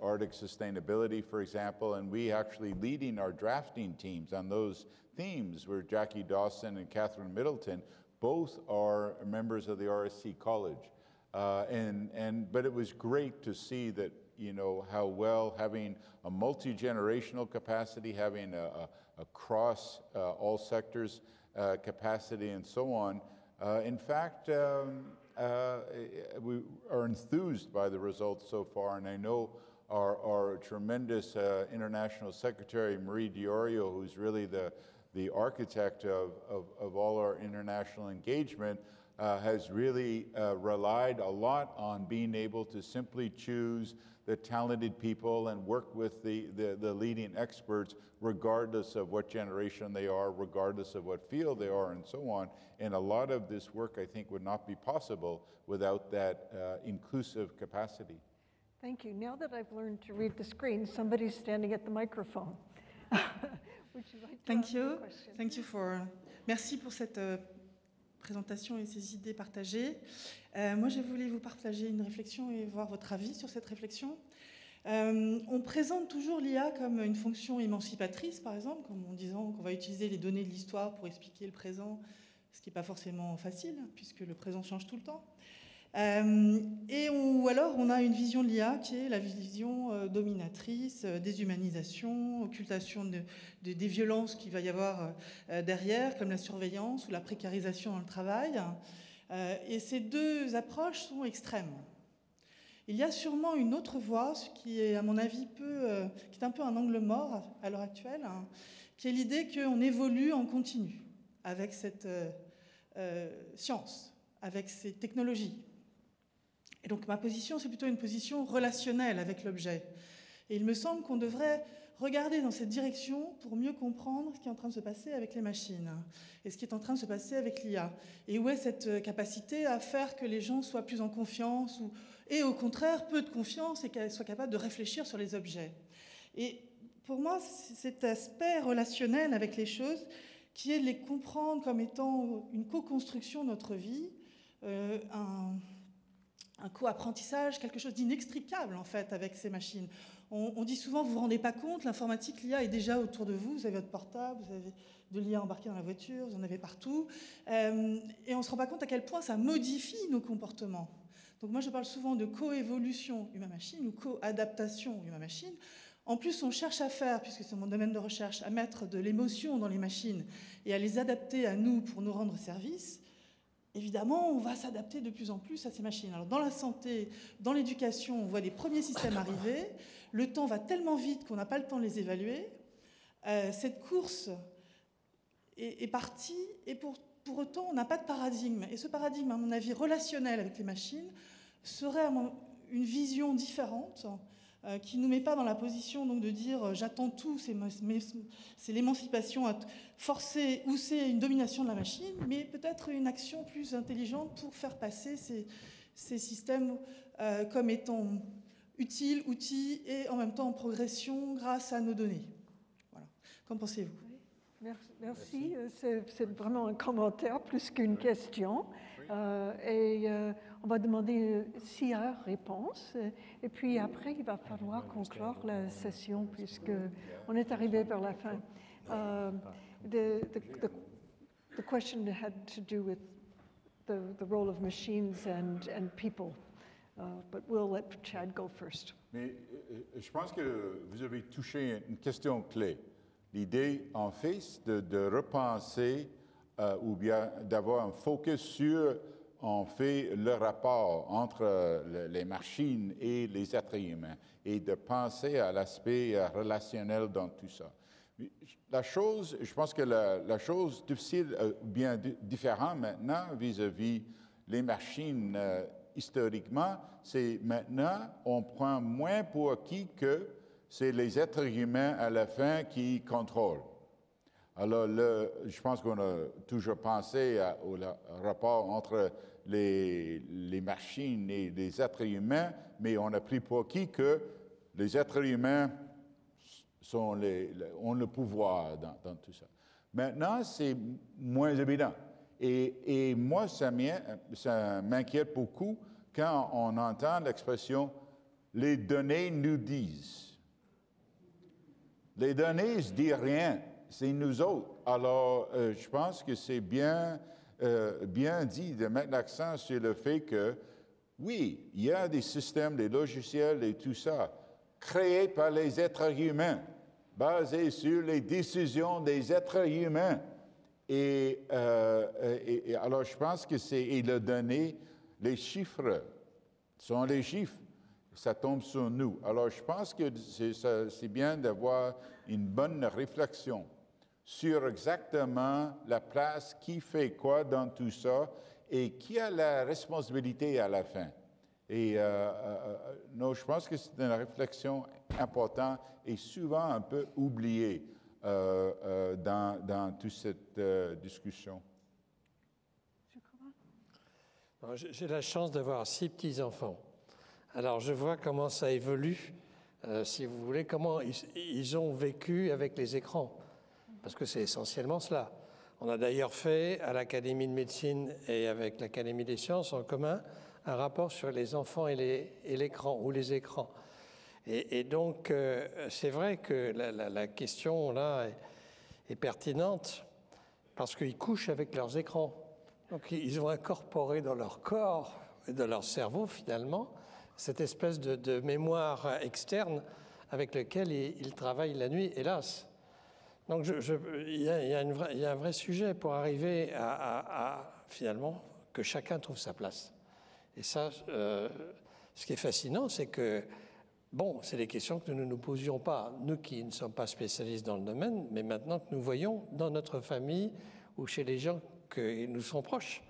Arctic sustainability, for example, and we actually leading our drafting teams on those themes, where Jackie Dawson and Catherine Middleton both are members of the RSC College. But it was great to see that, you know, how well having a multi-generational capacity, having a cross all sectors capacity and so on. In fact, we are enthused by the results so far, and I know our tremendous International Secretary, Marie Diorio, who's really the architect of all our international engagement, has really relied a lot on being able to simply choose the talented people and work with the leading experts, regardless of what generation they are, regardless of what field they are, and so on. And a lot of this work, I think, would not be possible without that inclusive capacity. Thank you. Now that I've learned to read the screen, somebody's standing at the microphone. Would you like to Thank ask a you. question? Thank you for. Merci pour cette présentation et ces idées partagées. Moi, je voulais vous partager une réflexion et voir votre avis sur cette réflexion. On présente toujours l'IA comme une fonction émancipatrice, par exemple, comme en disant qu'on va utiliser les données de l'histoire pour expliquer le présent, ce qui n'est pas forcément facile, puisque le présent change tout le temps. Ou alors, on a une vision de l'IA qui est la vision dominatrice, déshumanisation, occultation des violences qu'il va y avoir derrière, comme la surveillance ou la précarisation dans le travail. Et ces deux approches sont extrêmes. Il y a sûrement une autre voie, ce qui est, à mon avis, qui est un peu un angle mort à l'heure actuelle, hein, qui est l'idée qu'on évolue en continu avec cette science, avec ces technologies. Et donc ma position, c'est plutôt une position relationnelle avec l'objet. Et il me semble qu'on devrait regarder dans cette direction pour mieux comprendre ce qui est en train de se passer avec les machines et ce qui est en train de se passer avec l'IA. Et où est cette capacité à faire que les gens soient plus en confiance et au contraire peu de confiance et qu'elles soient capables de réfléchir sur les objets. Et pour moi, c'est cet aspect relationnel avec les choses qui est de les comprendre comme étant une co-construction de notre vie, un co-apprentissage, quelque chose d'inextricable en fait avec ces machines. On dit souvent, vous ne vous rendez pas compte, l'informatique, l'IA est déjà autour de vous. Vous avez votre portable, vous avez de l'IA embarqué dans la voiture, vous en avez partout. Et on ne se rend pas compte à quel point ça modifie nos comportements. Donc moi, je parle souvent de coévolution humain-machine ou co-adaptation humain-machine. En plus, on cherche à faire, puisque c'est mon domaine de recherche, à mettre de l'émotion dans les machines et à les adapter à nous pour nous rendre service. Évidemment, on va s'adapter de plus en plus à ces machines. Alors, dans la santé, dans l'éducation, on voit des premiers systèmes arriver. Le temps va tellement vite qu'on n'a pas le temps de les évaluer. Cette course est partie, et pour autant, on n'a pas de paradigme. Et ce paradigme, à mon avis, relationnel avec les machines, serait une vision différente qui ne nous met pas dans la position donc, de dire j'attends tout, c'est l'émancipation forcée ou c'est une domination de la machine, mais peut-être une action plus intelligente pour faire passer ces systèmes comme étant utiles, outils et en même temps en progression grâce à nos données. Voilà. Qu'en pensez-vous? Merci. C'est vraiment un commentaire plus qu'une question. On va demander s'il y a réponse. Et puis après, il va falloir conclure la session puisqu'on est arrivé vers la fin. The question had to do with the role of machines and people. But we'll let Chad go first. Mais je pense que vous avez touché une question clé. L'idée, en fait, de repenser ou bien d'avoir un focus sur, en fait, le rapport entre les machines et les êtres humains et de penser à l'aspect relationnel dans tout ça. Je pense que la chose difficile, bien différente maintenant vis-à-vis les machines historiquement, c'est maintenant, on prend moins pour acquis que c'est les êtres humains à la fin qui contrôlent. Alors, je pense qu'on a toujours pensé au rapport entre les machines et les êtres humains, mais on a pris pour acquis que les êtres humains ont le pouvoir dans tout ça. Maintenant, c'est moins évident. Et moi, ça m'inquiète beaucoup quand on entend l'expression « les données nous disent ». Les données ne se disent rien, c'est nous autres. Alors, je pense que c'est bien dit de mettre l'accent sur le fait que, oui, il y a des systèmes, des logiciels et tout ça, créés par les êtres humains, basés sur les décisions des êtres humains. Et alors, je pense que et le donner, les chiffres sont les chiffres. Ça tombe sur nous. Alors, je pense que c'est bien d'avoir une bonne réflexion sur exactement la place, qui fait quoi dans tout ça et qui a la responsabilité à la fin. Et non, je pense que c'est une réflexion importante et souvent un peu oubliée dans toute cette discussion. J'ai la chance d'avoir 6 petits-enfants. Alors, je vois comment ça évolue, si vous voulez, comment ils ont vécu avec les écrans, parce que c'est essentiellement cela. On a d'ailleurs fait, à l'Académie de médecine et avec l'Académie des sciences en commun, un rapport sur les enfants et l'écran, ou les écrans. Et donc, c'est vrai que la question, là, est pertinente, parce qu'ils couchent avec leurs écrans. Donc, ils ont incorporé dans leur corps et dans leur cerveau, finalement, cette espèce de mémoire externe avec laquelle ils travaillent la nuit, hélas. Donc il y a un vrai sujet pour arriver à finalement que chacun trouve sa place. Et ça, ce qui est fascinant, c'est que, bon, c'est des questions que nous ne nous posions pas, nous qui ne sommes pas spécialistes dans le domaine, mais maintenant que nous voyons dans notre famille ou chez les gens qui nous sont proches.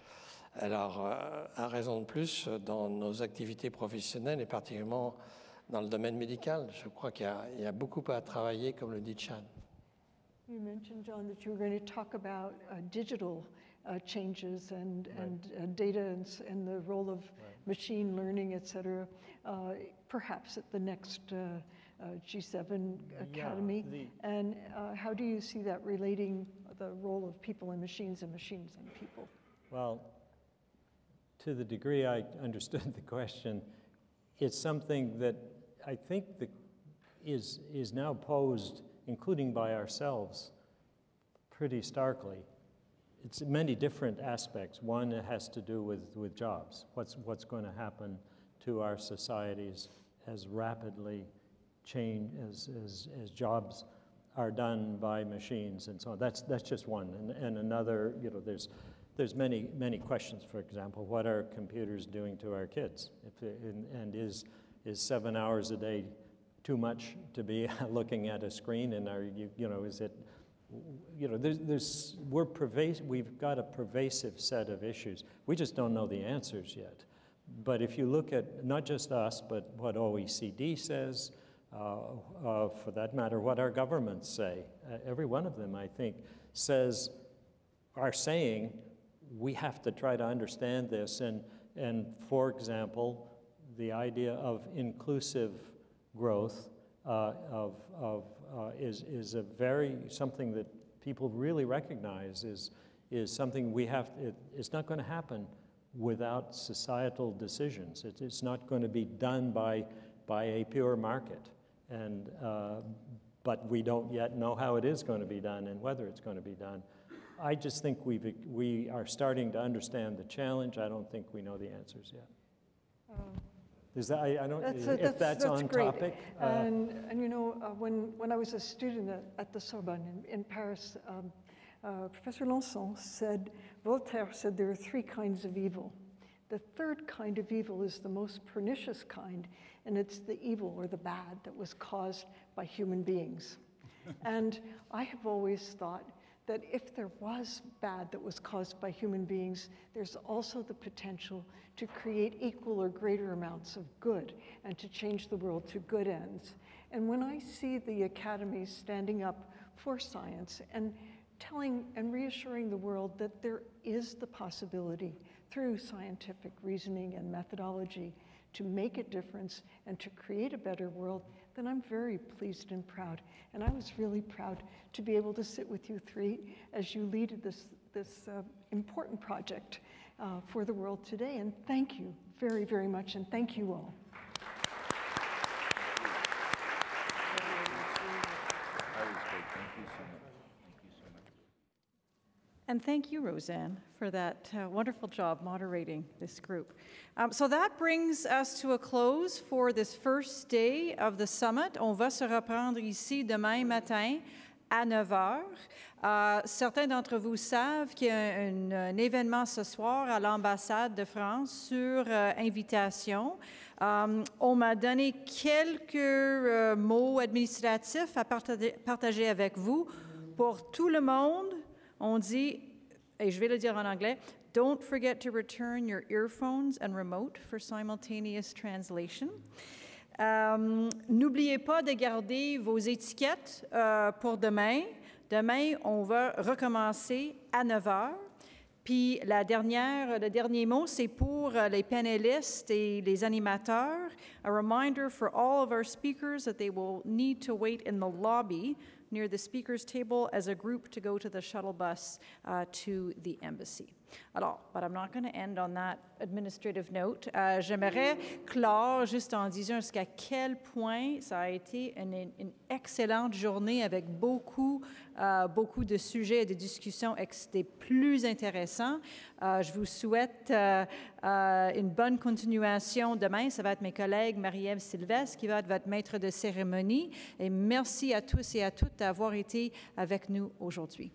Alors, à raison de plus, dans nos activités professionnelles et particulièrement dans le domaine médical, je crois qu'il y a beaucoup à travailler, comme le dit Chan. You mentioned, John, that you were going to talk about digital changes and data and the role of machine learning, et cetera, perhaps at the next G7 Academy. And how do you see that relating the role of people and machines and people? Well, to the degree I understood the question, it's something that I think is now posed, including by ourselves, pretty starkly. It's many different aspects. One has to do with jobs. What's going to happen to our societies as rapidly change as jobs are done by machines and so on. That's just one. And another, you know, there's many questions. For example, what are computers doing to our kids? And is 7 hours a day too much to be looking at a screen? And is it, you know, we've got a pervasive set of issues. We just don't know the answers yet. But if you look at not just us, but what OECD says, for that matter, what our governments say, every one of them, I think, are saying we have to try to understand this. And for example, the idea of inclusive growth is something that people really recognize is something we have. It's not going to happen without societal decisions. It's not going to be done by a pure market, but we don't yet know how it is going to be done and whether it's going to be done. I just think we are starting to understand the challenge. I don't think we know the answers yet. Is that, I don't, if that's on great. topic. And you know, when I was a student at the Sorbonne in Paris, Professor Lançon said, Voltaire said there are 3 kinds of evil. The third kind of evil is the most pernicious kind, and it's the evil or the bad that was caused by human beings. And I have always thought that if there was bad that was caused by human beings, there's also the potential to create equal or greater amounts of good and to change the world to good ends. And when I see the academies standing up for science and telling and reassuring the world that there is the possibility through scientific reasoning and methodology to make a difference and to create a better world, then I'm very pleased and proud. And I was really proud to be able to sit with you 3 as you lead this important project for the world today. And thank you very, very much, and thank you all. And thank you, Roseann, for that wonderful job moderating this group. So that brings us to a close for this first day of the summit. On va se reprendre ici demain matin à 9 heures. Certains d'entre vous savent qu'il y a un événement ce soir à l'ambassade de France sur invitation. On m'a donné quelques mots administratifs à partager avec vous. Pour tout le monde, on dit, et je vais le dire en anglais, don't forget to return your earphones and remote for simultaneous translation. N'oubliez pas de garder vos étiquettes pour demain. Demain, on va recommencer à 9 heures. Puis le dernier mot, c'est pour les panélistes et les animateurs. A reminder for all of our speakers that they will need to wait in the lobby near the speaker's table as a group to go to the shuttle bus to the embassy. Alors, but I'm not going to end on that administrative note. J'aimerais clore juste en disant jusqu'à quel point ça a été une excellente journée avec beaucoup de sujets et de discussions des plus intéressants. Je vous souhaite une bonne continuation demain. Ça va être mes collègues Marie-Ève Sylvestre qui va être votre maître de cérémonie. Et merci à tous et à toutes d'avoir été avec nous aujourd'hui.